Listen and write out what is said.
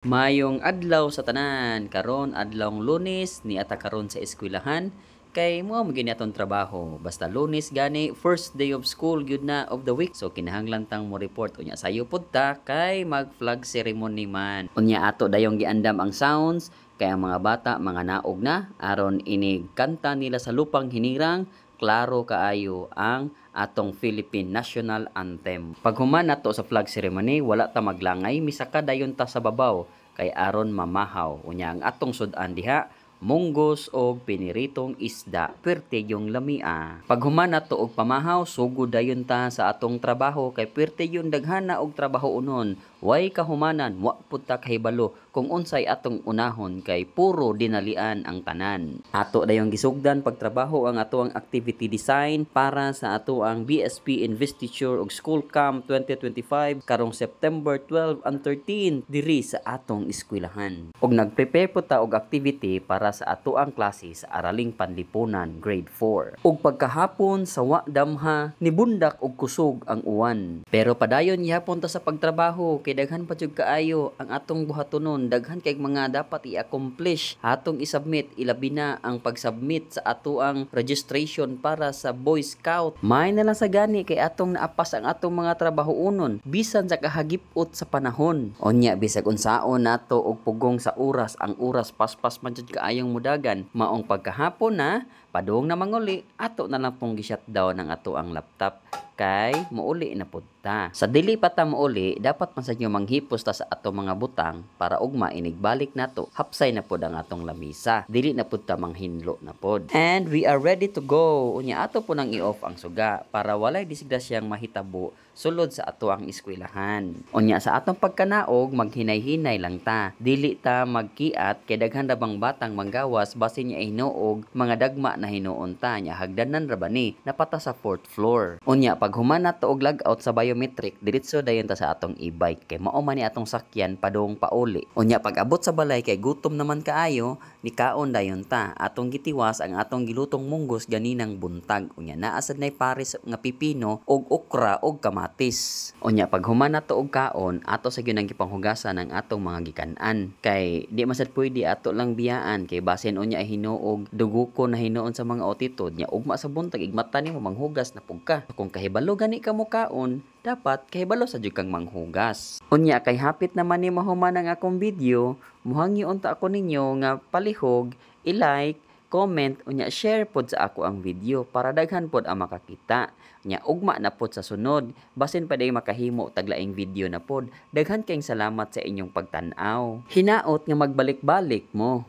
Mayong adlaw sa tanan, karon adlawng Lunes niata karon sa eskwelahan kay mao mo gini atong trabaho. Basta Lunes gani, first day of school gyud na of the week. So kinahanglan tang mo report unya sayo pud ta kay mag flag ceremony man. Unya ato dayong giandam ang sounds kay ang mga bata mga naog na aron inig kanta nila sa lupang hinirang klaro kaayo ang atong Philippine National Anthem. Paghuman nato sa flag ceremony, wala ta maglangay, misaka dayon ta sa babaw kay aron mamahaw. Unya ang atong sudan diha, munggos o piniritong isda, pwerte yung lamia. Paghuman nato og pamahaw, sugod dayon ta sa atong trabaho kay pwerte yung daghana og trabaho unon. Way kahumanan, wa pud ta kahibalo kung unsay atong unahon kay puro dinalian ang tanan. Ato dayong gisugdan pagtrabaho ang ato ang activity design para sa ato ang BSP Investiture og School Camp 2025 karong September 12 and 13 diri sa atong eskwelahan. Og nagprepare po ta og activity para sa ato ang klase sa Araling Panlipunan grade 4. Og pagkahapon sa wa damha nibundak og kusog ang uwan. Pero padayon gihapon ta sa pagtrabaho kay daghan pa jud kaayo ang atong buhatonon, daghan kay mga dapat i-accomplish atong isubmit, ilabi na ang pag-submit sa ato ang registration para sa Boy Scout. May na lang sa gani kay atong naapas ang atong mga trabahoonon bisan sa kahagip-ot sa panahon. Onya bisag unsaon nato og pugong sa oras, ang oras paspas man jud kaayong mudagan. Maong pagkahapon na padung na manguli, ato na lang pong gi-shutdown ang ato ang laptop kay mauli na pud ta. Sa dili pa ta mauli, dapat man sa inyo manghipos ta sa ato mga butang para ugma inigbalik nato. Hapsay na pud ang atong lamisa. Dili na pud ta manghinlo na pud. And we are ready to go. Unya ato po nang i-off ang suga para walay disgrasyang mahitabo sulod sa ato ang eskwelahan. Unya sa atong pagkanaog, maghinay-hinay lang ta. Dili ta magkiat kay daghan ra bang batang manggawas basin niya hinuog mga dagma na hinuon ta nya hagdanan ra ba ni napata sa 4th floor. Unya paghuman nato og logout sa biometric, diretso dayon ta sa atong e-bike kay mao man ni atong sakyan padung pauli. Unya pag-abot sa balay kay gutom naman kaayo, ni kaon dayon ta. Atong gitiwas ang atong gilutong munggos ganinang buntag. Unya naa sad nay pares nga pipino og okra og kamatis. Unya paghuman nato og kaon, ato sa gyud gipanghugasan ang atong mga gikanan. Kay di masad pwede ato lang biyaan kay basin unya ay hinuog dugukon na hinuon sa mga otitod nya ugma sa buntag igmata nimo manghugas na pugka. Kung kahibalo gani ka mo kaon, dapat kahibalo sa jud kang manghugas. Unya kay hapit naman ni mahuman ang akong video, muhangyo unta ako ninyo nga palihog, i-like, comment, unya share pod sa ako ang video para daghan pod ang makakita. Nya ugma na pod sa sunod, basin pa day makahimo taglaing video na pod. Daghan kayong salamat sa inyong pagtan-aw. Hinaot nga magbalik-balik mo.